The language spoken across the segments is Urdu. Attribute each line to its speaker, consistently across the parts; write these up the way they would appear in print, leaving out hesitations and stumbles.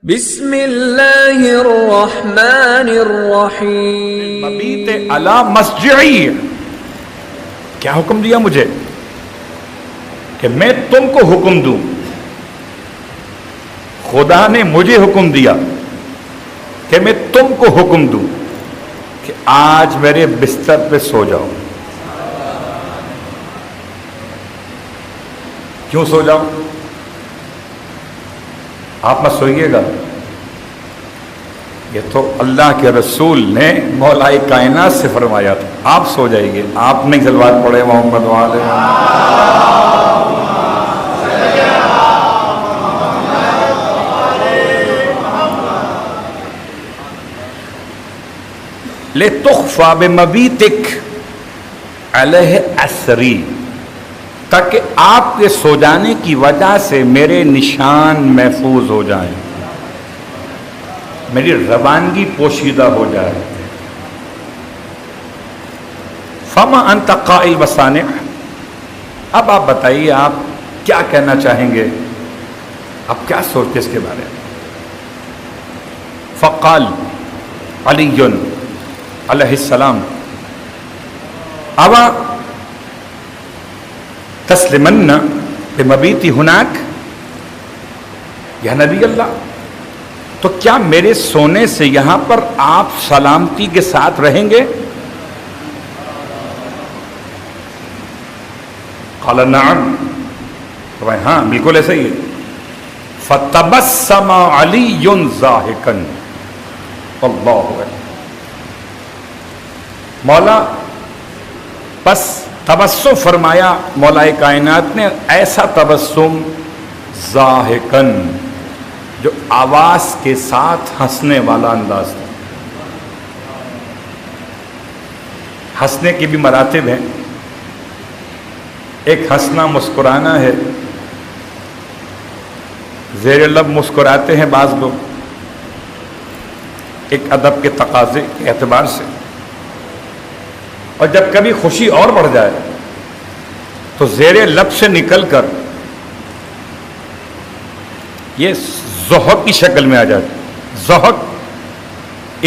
Speaker 1: بسم اللہ الرحمن الرحیم
Speaker 2: مبیت علی مسجعی، کیا حکم دیا مجھے کہ میں تم کو حکم دوں؟ خدا نے مجھے حکم دیا کہ میں تم کو حکم دوں کہ آج میرے بستر پہ سو جاؤ۔ کیوں سو جاؤ؟ آپ مت سوئیے گا، یہ تو اللہ کے رسول نے مولا کائنات سے فرمایا تھا، آپ سو جائیے گے۔ آپ نہیں صلوات پڑھے محمد والے لِتُخْفَى بِمَبِيتِكَ عَلَيْهِ أَثْرِي، تاکہ آپ کے سو جانے کی وجہ سے میرے نشان محفوظ ہو جائیں، میری روانگی پوشیدہ ہو جائے۔ فَمَا أَنْتَ قَائِلْ وَصَانِعْ، اب آپ بتائیے آپ کیا کہنا چاہیں گے، آپ کیا سوچتے اس کے بارے میں؟ فقال علی علیہ السلام ابا تسلمن بمبیتی ہناک، یا نبی اللہ، تو کیا میرے سونے سے یہاں پر آپ سلامتی کے ساتھ رہیں گے؟ قال نعم، ہاں بالکل ایسا ہی ہے۔ فتبسم علی ضاحکا، اللہ اکبر، مولا بس تبسم فرمایا مولا کائنات نے، ایسا تبسم ضاحکن، جو آواز کے ساتھ ہنسنے والا انداز تھا۔ ہنسنے کی بھی مراتب ہیں، ایک ہنسنا مسکرانا ہے، زیر لب مسکراتے ہیں بعض لوگ ایک ادب کے تقاضے کے اعتبار سے، اور جب کبھی خوشی اور بڑھ جائے تو زیر لب سے نکل کر یہ ضحک کی شکل میں آ جاتی، ضحک،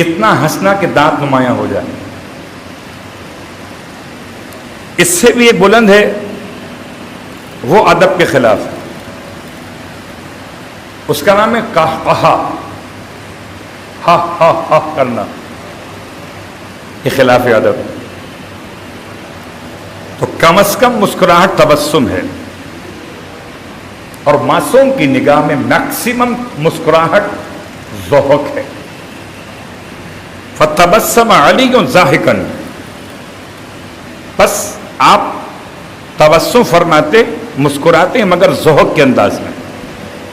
Speaker 2: اتنا ہنسنا کہ دانت نمایاں ہو جائے۔ اس سے بھی ایک بلند ہے، وہ ادب کے خلاف ہے، اس کا نام ہے قہقہا، ہا ہا ہا کرنا، یہ خلاف ادب۔ تو کم از کم مسکراہٹ تبسم ہے، اور معصوم کی نگاہ میں میکسیمم مسکراہٹ ضحک ہے۔ فتبسم علی ضاحکا، بس آپ تبسم فرماتے، مسکراتے، مگر ضحک کے انداز میں،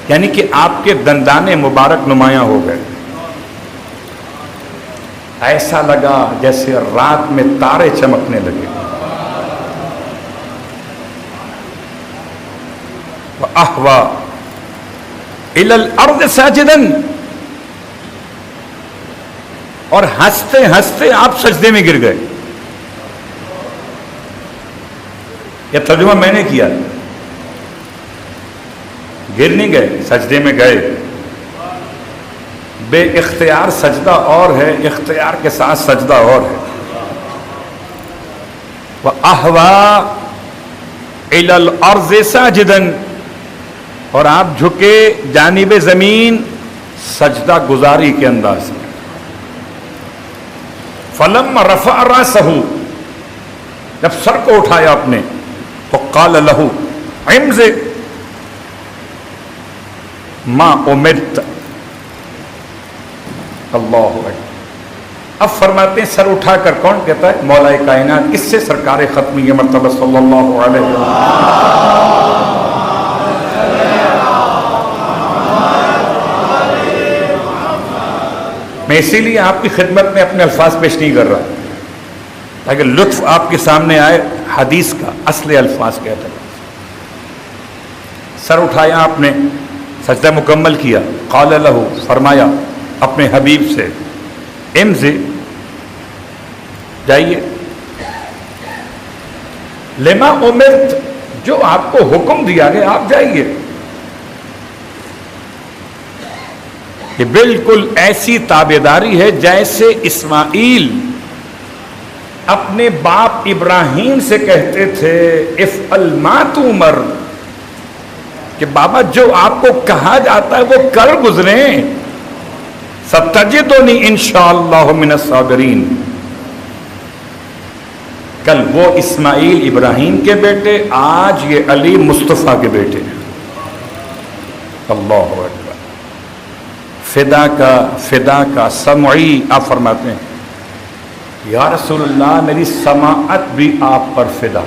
Speaker 2: یعنی کہ آپ کے دندانے مبارک نمایاں ہو گئے، ایسا لگا جیسے رات میں تارے چمکنے لگے۔ وَأَحْوَى إِلَى الْأَرْضِ سَاجِدًا، اور ہنستے ہنستے آپ سجدے میں گر گئے۔ یہ ترجمہ میں نے کیا، گر نہیں گئے، سجدے میں گئے۔ بے اختیار سجدہ اور ہے، اختیار کے ساتھ سجدہ اور ہے۔ وَأَحْوَى إِلَى الْأَرْضِ سَاجِدًا، اور آپ جھکے جانب زمین سجدہ گزاری کے انداز میں۔ فَلَمَّا رَفَعَ رَأْسَهُ، جب سر کو اٹھایا اپنے، تو قَالَ لَهُ عِمْزِ مَا أُمِرْتَ، اللہ اکبر۔ اب فرماتے ہیں سر اٹھا کر کون کہتا ہے؟ مولا کائنات، کس سے؟ سرکار ختمی مرتبہ صلی اللہ علیہ وسلم۔ میں اسی لیے آپ کی خدمت میں اپنے الفاظ پیش نہیں کر رہا، تاکہ لطف آپ کے سامنے آئے حدیث کا اصل الفاظ کے اعتبار سے۔ سر اٹھایا آپ نے، سجدہ مکمل کیا، قال لہ، فرمایا اپنے حبیب سے، امضی، جائیے، لما امرت، جو آپ کو حکم دیا گیا آپ جائیے۔ یہ بالکل ایسی تابعداری ہے جیسے اسماعیل اپنے باپ ابراہیم سے کہتے تھے افعل ما تؤمر، کہ بابا جو آپ کو کہا جاتا ہے وہ کر گزریں، ستجدنی انشاءاللہ من الصابرین۔ کل وہ اسماعیل ابراہیم کے بیٹے، آج یہ علی مصطفیٰ کے بیٹے ہیں۔ اللہ اکبر۔ فدا کا سمعی، آپ فرماتے ہیں یا رسول اللہ میری سماعت بھی آپ پر فدا،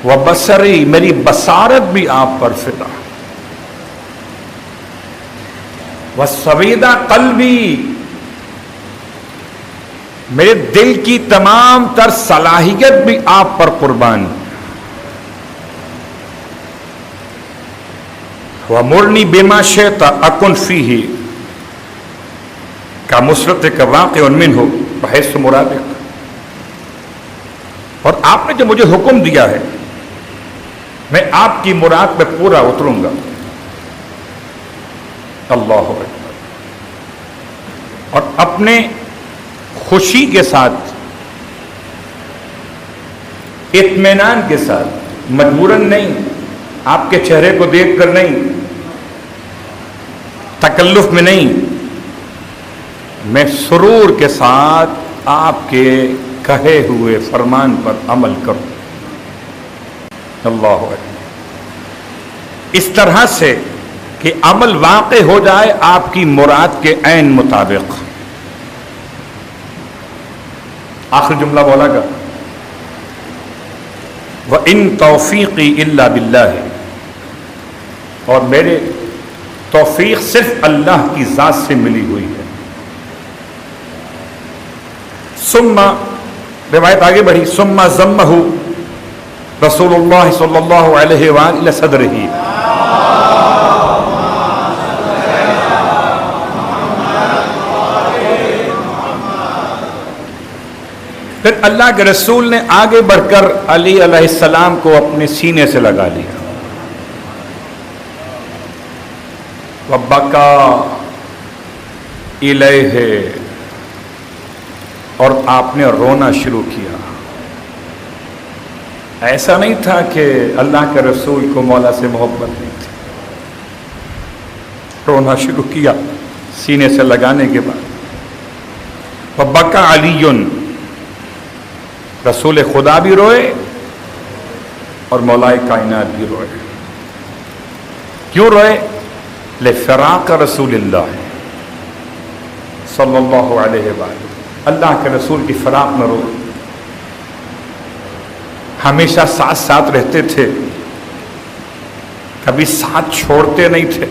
Speaker 2: وبصری میری بصارت بھی آپ پر فدا، وسویدہ قلبی میرے دل کی تمام تر صلاحیت بھی آپ پر قربان، وَمُرْنِي بِمَا شِئْتَ أَكُنْ فِيهِ كَمُسْرَتِكَ وَاقِعٌ مِّنْهُ بِحَيْثُ مُرَادِكَ۔ اور آپ نے جو مجھے حکم دیا ہے میں آپ کی مراد پہ پورا اتروں گا۔ اللہ اکبر۔ اور اپنے خوشی کے ساتھ، اطمینان کے ساتھ، مجبوراً نہیں، آپ کے چہرے کو دیکھ کر نہیں، تکلف میں نہیں، میں سرور کے ساتھ آپ کے کہے ہوئے فرمان پر عمل کروں۔ اللہ اکبر۔ اس طرح سے کہ عمل واقع ہو جائے آپ کی مراد کے عین مطابق۔ آخر جملہ بولا گا وَإِن تَوْفِيقِي إِلَّا بِاللَّهِ، اور میرے توفیق صرف اللہ کی ذات سے ملی ہوئی ہے۔ ثم روایت آگے بڑھی، ثم ضمہ رسول اللہ صلی اللہ علیہ وآلہ صدرہ، پھر اللہ کے رسول نے آگے بڑھ کر علی علیہ السلام کو اپنے سینے سے لگا لیا، وَبَكَى إِلَيْهِ، اور آپ نے رونا شروع کیا۔ ایسا نہیں تھا کہ اللہ کے رسول کو مولا سے محبت نہیں تھی، رونا شروع کیا سینے سے لگانے کے بعد۔ وَبَكَى عَلِيٌّ، رسول خدا بھی روئے اور مولائے کائنات بھی روئے۔ کیوں روئے؟ لفراق رسول اللہ صلی اللہ علیہ وآلہ، اللہ کے رسول کی فراق میں روئے۔ ہمیشہ ساتھ ساتھ رہتے تھے، کبھی ساتھ چھوڑتے نہیں تھے۔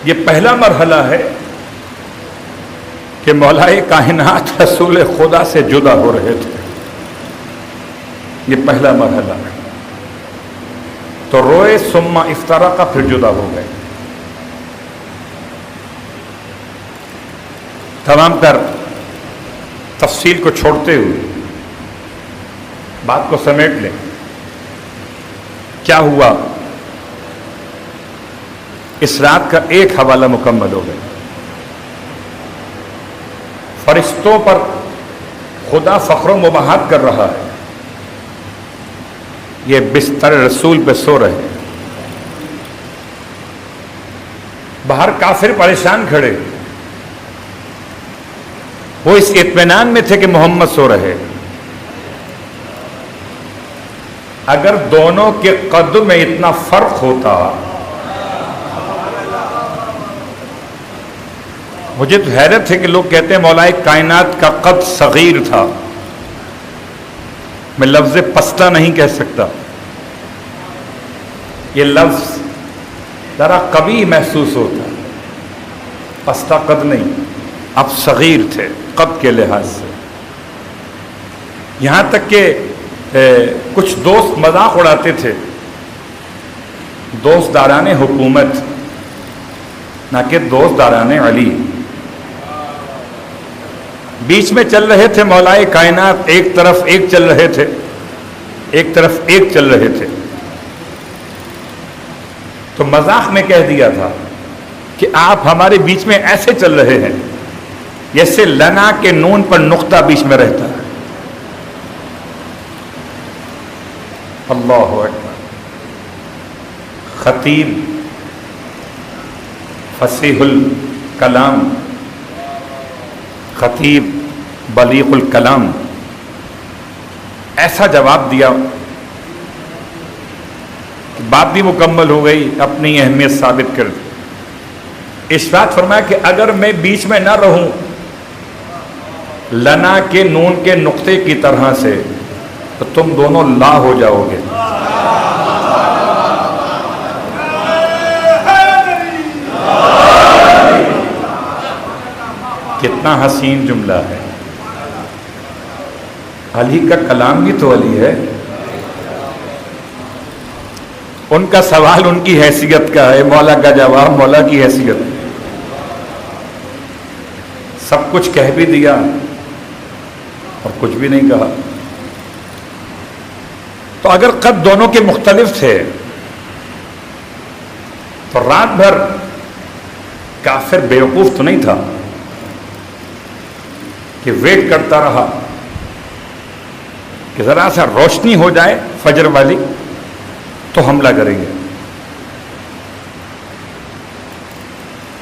Speaker 2: یہ پہلا مرحلہ ہے کہ مولائے کائنات رسول خدا سے جدا ہو رہے تھے، یہ پہلا مرحلہ ہے۔ تو روئے، ثم افترقا، پھر جدا ہو گئے۔ تمام تر تفصیل کو چھوڑتے ہوئے بات کو سمیٹ لیں۔ کیا ہوا؟ اس رات کا ایک حوالہ مکمل ہو گیا۔ فرشتوں پر خدا فخر و مباحت کر رہا ہے، یہ بستر رسول پہ سو رہے ہیں۔ باہر کافر پریشان کھڑے، وہ اس اطمینان میں تھے کہ محمد سو رہے۔ اگر دونوں کے قد میں اتنا فرق ہوتا، مجھے تو حیرت ہے کہ لوگ کہتے ہیں مولائے کائنات کا قد صغیر تھا۔ میں لفظ پستہ نہیں کہہ سکتا، یہ لفظ ذرا قبیح محسوس ہوتا، پستہ قد نہیں، اب صغیر تھے قد کے لحاظ سے۔ یہاں تک کہ کچھ دوست مذاق اڑاتے تھے، دوست داران حکومت نہ کہ دوست داران علی۔ بیچ میں چل رہے تھے مولائے کائنات، ایک طرف ایک چل رہے تھے، ایک طرف ایک چل رہے تھے۔ تو مذاق میں کہہ دیا تھا کہ آپ ہمارے بیچ میں ایسے چل رہے ہیں جیسے لنا کے نون پر نقطہ بیچ میں رہتا ہے. اللہ اکبر. خطیب فصیح الکلام، خطیب بلیغ الکلام، ایسا جواب دیا کہ بات بھی مکمل ہو گئی، اپنی اہمیت ثابت کر دی. ارشاد فرمایا کہ اگر میں بیچ میں نہ رہوں لنا کے نون کے نقطے کی طرح سے تو تم دونوں لا ہو جاؤ گے. کتنا حسین جملہ ہے. علی کا کلام بھی تو علی ہے. ان کا سوال ان کی حیثیت کا ہے، مولا کا جواب مولا کی حیثیت. سب کچھ کہہ بھی دیا اور کچھ بھی نہیں کہا. تو اگر قد دونوں کے مختلف تھے تو رات بھر کافر بیوقوف تو نہیں تھا کہ ویٹ کرتا رہا کہ ذرا سا روشنی ہو جائے فجر والی تو حملہ کریں گے.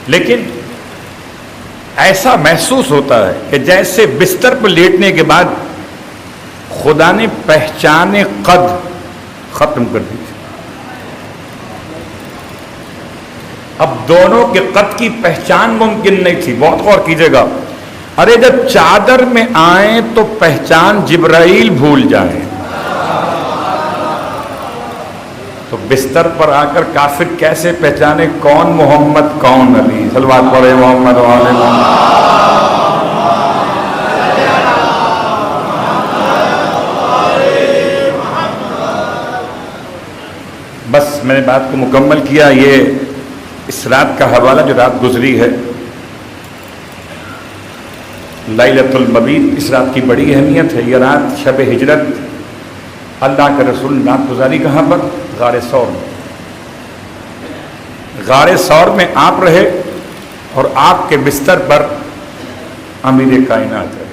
Speaker 2: لیکن ایسا محسوس ہوتا ہے کہ جیسے بستر پر لیٹنے کے بعد خدا نے پہچان قد ختم کر دی تھی. اب دونوں کے قد کی پہچان ممکن نہیں تھی. بہت غور کیجیے گا. ارے جب چادر میں آئیں تو پہچان جبرائیل بھول جائیں تو بستر پر آ کر کافر کیسے پہچانے کون محمد کون علی. صلوات پڑھے محمد و آل محمد. بس میں نے بات کو مکمل کیا. یہ اس رات کا حوالہ جو رات گزری ہے لیلۃ المبیت، اس رات کی بڑی اہمیت ہے. یہ رات شب ہجرت، اللہ کے رسول نے رات گزاری کہاں پر؟ غار ثور میں. غار ثور میں آپ رہے اور آپ کے بستر پر امیر کائنات رہے.